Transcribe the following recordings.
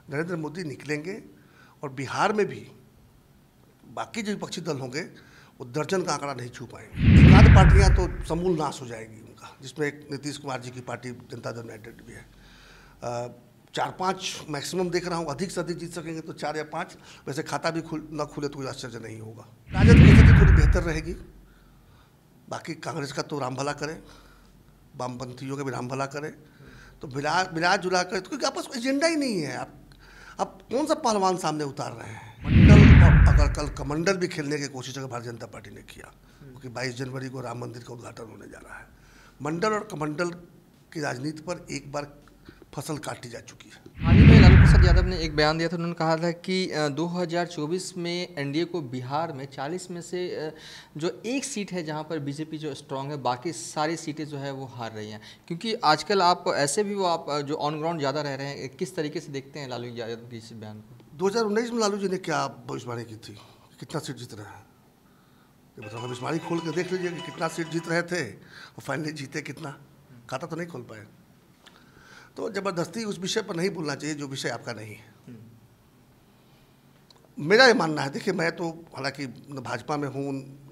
नरेंद्र मोदी निकलेंगे और बिहार में भी बाकी जो विपक्षी दल होंगे वो दर्जन का आंकड़ा नहीं छू पाएंगे। एक आध पार्टियां तो समूल नाश हो जाएगी उनका, जिसमें एक नीतीश कुमार जी की पार्टी जनता दल यूनाइटेड भी है। 4-5 मैक्सिमम देख रहा हूँ, अधिक से अधिक जीत सकेंगे तो 4 या 5। वैसे खाता भी न खुले तो कोई आश्चर्य नहीं होगा। राजद की स्थिति थोड़ी बेहतर रहेगी। बाकी कांग्रेस का तो राम भला करे, वामपंथियों का भी राम भला करे, तो मिला जुला कर, क्योंकि आपस में एजेंडा ही नहीं है। आप कौन सा पहलवान सामने उतार रहे हैं? मंडल, और अगर कल कमंडल भी खेलने की कोशिश अगर भारतीय जनता पार्टी ने किया, क्योंकि 22 जनवरी को राम मंदिर का उद्घाटन होने जा रहा है। मंडल और कमंडल की राजनीति पर एक बार फसल काटी जा चुकी है। हाल ही में लालू प्रसाद यादव ने एक बयान दिया था। उन्होंने कहा था कि 2024 में एनडीए को बिहार में 40 में से जो एक सीट है जहां पर बीजेपी जो स्ट्रांग है, बाकी सारी सीटें जो है वो हार रही हैं। क्योंकि आजकल आप ऐसे भी वो आप जो ऑन ग्राउंड ज़्यादा रह रहे हैं, किस तरीके से देखते हैं लालू यादव के इस बयान को? 2019 में लालू जी ने क्या भविष्यवाणी की थी, कितना सीट जीत रहे हैं? मतलब भविष्यवाणी खोल के देख लीजिए कि कितना सीट जीत रहे थे और फाइनली जीते कितना। खाता तो नहीं खोल पाए। तो ज़बरदस्ती उस विषय पर नहीं बोलना चाहिए जो विषय आपका नहीं है। मेरा ये मानना है, देखिए मैं तो हालांकि न भाजपा में हूँ,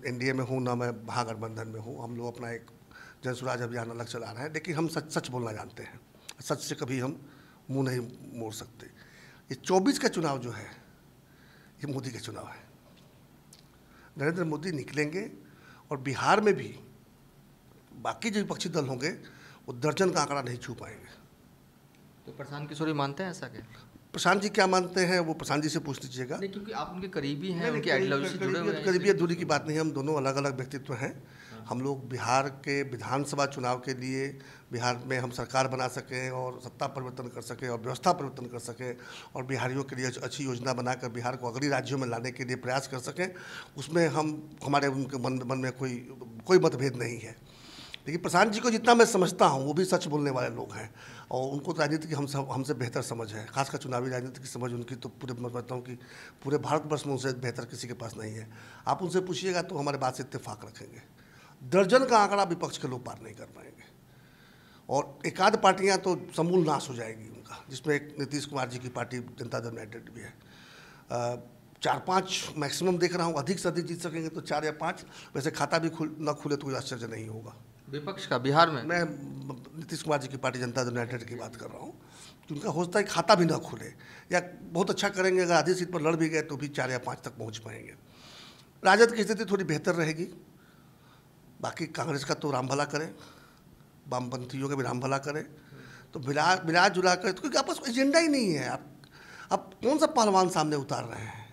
एनडीए में हूँ, ना मैं महागठबंधन में हूँ। हम लोग अपना एक जन स्वराज अभियान अलग चला रहे हैं, लेकिन हम सच बोलना जानते हैं। सच से कभी हम मुंह नहीं मोड़ सकते। ये 24 का चुनाव जो है ये मोदी का चुनाव है। नरेंद्र मोदी निकलेंगे और बिहार में भी बाकी जो विपक्षी दल होंगे वो दर्जन का आंकड़ा नहीं छू पाएंगे। तो प्रशांत किशोर मानते हैं ऐसा क्या? प्रशांत जी क्या मानते हैं वो प्रशांत जी से पूछ लीजिएगा। नहीं, क्योंकि आप उनके करीबी हैं, उनके आइडियोलॉजी से जुड़े हुए हैं। करीबी दूरी की बात नहीं है, हम दोनों अलग अलग व्यक्तित्व हैं। हम लोग बिहार के विधानसभा चुनाव के लिए बिहार में हम सरकार बना सकें और सत्ता परिवर्तन कर सकें और व्यवस्था परिवर्तन कर सकें और बिहारियों के लिए अच्छी योजना बनाकर बिहार को अग्रणी राज्यों में लाने के लिए प्रयास कर सकें, उसमें हमारे उनके मन में कोई मतभेद नहीं है। लेकिन प्रशांत जी को जितना मैं समझता हूँ वो भी सच बोलने वाले लोग हैं और उनको तो राजनीति की हमसे बेहतर समझ है। खासकर चुनावी राजनीति की समझ उनकी तो पूरे मैं समझता हूँ कि पूरे भारतवर्ष में उनसे बेहतर किसी के पास नहीं है। आप उनसे पूछिएगा तो हमारे बात से इत्तेफाक रखेंगे। दर्जन का आंकड़ा विपक्ष के लोग पार नहीं कर पाएंगे और एक आध पार्टियाँ तो समूल नाश हो जाएगी उनका, जिसमें एक नीतीश कुमार जी की पार्टी जनता दल यूनाइटेड भी है। 4-5 मैक्सिमम देख रहा हूँ, अधिक से अधिक जीत सकेंगे तो 4 या 5। वैसे खाता भी न खुले तो कोई आश्चर्य नहीं होगा। विपक्ष का बिहार में मैं नीतीश कुमार जी की पार्टी जनता दल यूनाइटेड की बात कर रहा हूँ कि उनका हो सकता है खाता भी ना खुले या बहुत अच्छा करेंगे, अगर आधी सीट पर लड़ भी गए तो भी 4 या 5 तक पहुँच पाएंगे। राजद की स्थिति थोड़ी बेहतर रहेगी। बाकी कांग्रेस का तो राम भला करे, वामपंथियों का भी राम भला करे, तो मिला जुला कर, क्योंकि आपस में एजेंडा ही नहीं है। आप कौन सा पहलवान सामने उतार रहे हैं?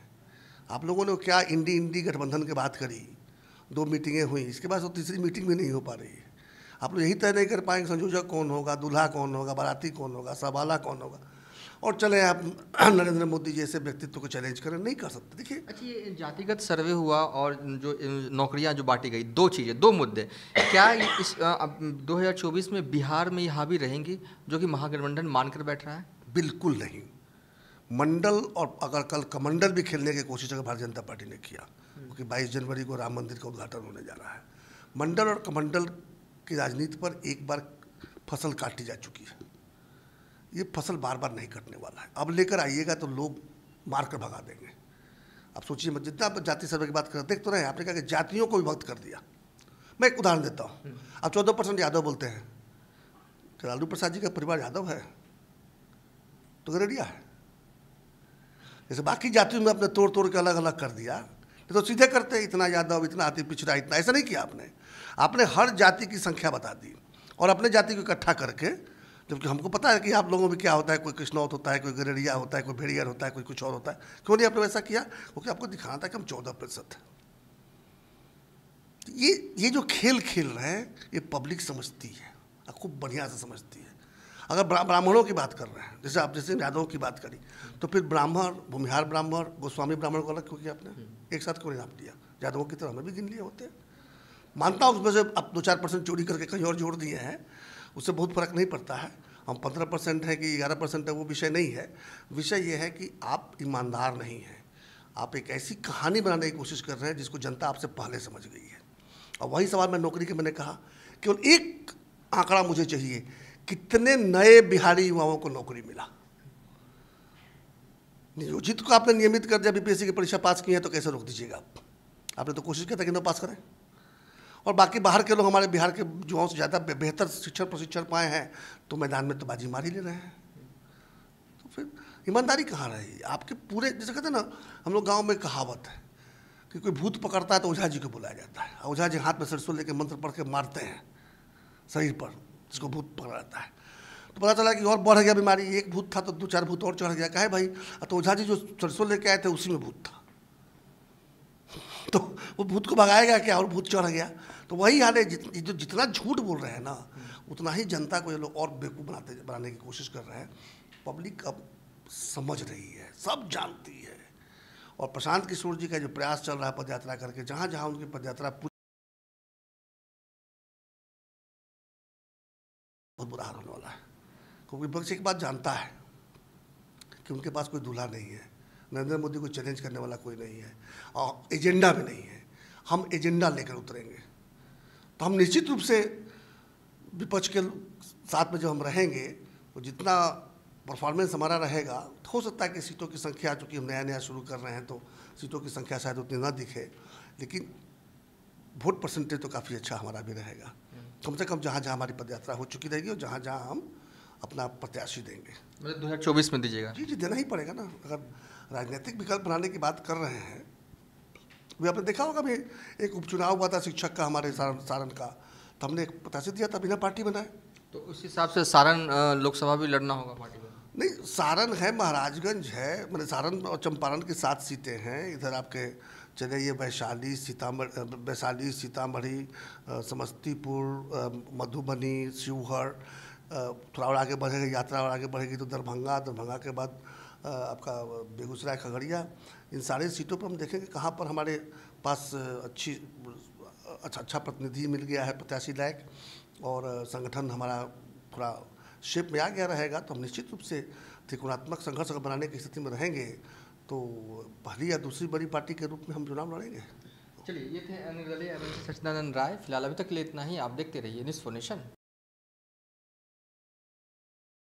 आप लोगों ने क्या इंडी गठबंधन की बात करी, 2 मीटिंगें हुई, इसके बाद तो तीसरी मीटिंग भी नहीं हो पा रही है। आप लोग यही तय नहीं कर पाएंगे संयोजक कौन होगा, दूल्हा कौन होगा, बाराती कौन होगा, सवाला कौन होगा, और चले आप नरेंद्र मोदी जैसे व्यक्तित्व को चैलेंज करें, नहीं कर सकते। देखिए, अच्छा, ये जातिगत सर्वे हुआ और जो नौकरियां जो बांटी गई, 2 चीज़ें, 2 मुद्दे, क्या इस 2024 में बिहार में ये हावी रहेंगी जो कि महागठबंधन मानकर बैठ रहा है? बिल्कुल नहीं। मंडल, और अगर कल कमंडल भी खेलने की कोशिश अगर भारतीय जनता पार्टी ने किया, क्योंकि 22 जनवरी को राम मंदिर का उद्घाटन होने जा रहा है। मंडल और कमंडल की राजनीति पर एक बार फसल काटी जा चुकी है। ये फसल बार बार नहीं कटने वाला है। अब लेकर आइएगा तो लोग मार कर भगा देंगे। आप सोचिए मत, जितना आप जाति सर्वे की बात कर देख तो रहे हैं, आपने कहा कि जातियों को विभक्त कर दिया। मैं एक उदाहरण देता हूँ। अब 14% यादव बोलते हैं, कि लालू प्रसाद जी का परिवार यादव है तो गरेडिया है। जैसे बाकी जातियों में आपने तोड़ के अलग अलग कर दिया, तो सीधे करते हैं इतना यादव, इतना अति पिछड़ा, इतना। ऐसा नहीं किया आपने हर जाति की संख्या बता दी और अपने जाति को इकट्ठा करके, जबकि हमको पता है कि आप लोगों में क्या होता है, कोई कृष्णौत होता है, कोई गरेडिया होता है, कोई भेड़ियर होता है, कोई कुछ और होता है। क्यों नहीं आपने वैसा किया? क्योंकि आपको दिखाना था कि हम 14% है। ये जो खेल रहे हैं ये पब्लिक समझती है, खूब बढ़िया से समझती है। अगर ब्राह्मणों की बात कर रहे हैं, जैसे यादवों की बात करी, तो फिर ब्राह्मण, भूमिहार ब्राह्मण, गोस्वामी ब्राह्मण को अलग क्यों किया आपने? एक साथ क्यों नहीं नाप दिया? यादवों की तरह हमें भी गिन लिए होते हैं। मानता हूँ उसमें से आप 2-4% चोरी करके कहीं और जोड़ दिए हैं, उससे बहुत फर्क नहीं पड़ता है। हम 15% है कि 11% है वो विषय नहीं है। विषय ये है कि आप ईमानदार नहीं हैं। आप एक ऐसी कहानी बनाने की कोशिश कर रहे हैं जिसको जनता आपसे पहले समझ गई है। और वही सवाल मैं नौकरी के, मैंने कहा केवल एक आंकड़ा मुझे चाहिए, कितने नए बिहारी युवाओं को नौकरी मिला। नियोजित को आपने नियमित कर दिया, बीपीएससी की परीक्षा पास की है तो कैसे रोक दीजिएगा आप? आपने तो कोशिश किया था कि न पास करें। और बाकी बाहर के लोग हमारे बिहार के युवाओं से ज़्यादा बेहतर शिक्षण प्रशिक्षण पाए हैं तो मैदान में तो बाजी मार ही ले रहे हैं। तो फिर ईमानदारी कहाँ रही आपके पूरे? जैसे कहते हैं ना, हम लोग गाँव में कहावत है कि कोई भूत पकड़ता है तो ओझा जी को बुलाया जाता है, ओझा जी हाथ में सरसों लेके मंत्र पढ़ के मारते हैं शरीर पर, जिसको भूत पकड़ रहता है। तो पता चला कि और बढ़ गया बीमारी, एक भूत था तो 2-4 भूत और चढ़ गया। कहे भाई, तो ओझा जी जो सरसों लेके आए थे उसी में भूत था, तो वो भूत को भगाएगा क्या, और भूत चढ़ गया। तो वही हाल है, जो जितना झूठ बोल रहे हैं ना, उतना ही जनता को ये लोग और बेवकूफ़ बनाने की कोशिश कर रहे हैं। पब्लिक अब समझ रही है, सब जानती है। और प्रशांत किशोर जी का जो प्रयास चल रहा है पद यात्रा करके, जहाँ जहाँ उनकी पद यात्रा बहुत बुरा हाल होने वाला है। क्योंकि विपक्ष एक बात जानता है कि उनके पास कोई दूल्हा नहीं है, नरेंद्र मोदी को चैलेंज करने वाला कोई नहीं है, और एजेंडा भी नहीं है। हम एजेंडा लेकर उतरेंगे तो हम निश्चित रूप से विपक्ष के साथ में जब हम रहेंगे तो जितना परफॉर्मेंस हमारा रहेगा, हो सकता है कि सीटों की संख्या, चूँकि हम नया नया शुरू कर रहे हैं तो सीटों की संख्या शायद उतनी ना दिखे, लेकिन वोट परसेंटेज तो काफ़ी अच्छा हमारा भी रहेगा। कम से कम जहाँ जहाँ हमारी पदयात्रा हो चुकी रहेगी और जहाँ जहाँ हम अपना प्रत्याशी देंगे। मतलब 2024 में दीजिएगा? जी देना ही पड़ेगा ना। अगर राजनीतिक विकल्प बनाने की बात कर रहे हैं, अभी आपने देखा होगा, अभी एक उपचुनाव हुआ था शिक्षक का हमारे सारण का, तो हमने एक प्रत्याशी दिया था, बिना पार्टी बनाए। तो उस हिसाब से सारण लोकसभा भी लड़ना होगा पार्टी में? नहीं, सारण है, महाराजगंज है, मैंने सारण और चंपारण की 7 सीटें हैं। इधर आपके चले ये वैशाली, सीतामढ़ी, समस्तीपुर, मधुबनी, शिवहर, थोड़ा और आगे बढ़ेगा, यात्रा और आगे बढ़ेगी तो दरभंगा के बाद आपका बेगूसराय, खगड़िया। इन सारी सीटों पर हम देखेंगे कहाँ पर हमारे पास अच्छा प्रतिनिधि मिल गया है, प्रत्याशी लायक, और संगठन हमारा थोड़ा शेप में आ गया रहेगा, तो हम निश्चित रूप से त्रिकोणात्मक संघर्ष अगर बनाने की स्थिति में रहेंगे तो पहली या दूसरी बड़ी पार्टी के रूप में हम चुनाव लड़ेंगे। चलिए, ये थे निर्दलीय सच्चिदानंद राय। फिलहाल अभी तक के लिए इतना ही। आप देखते रहिए न्यूज़4 नेशन।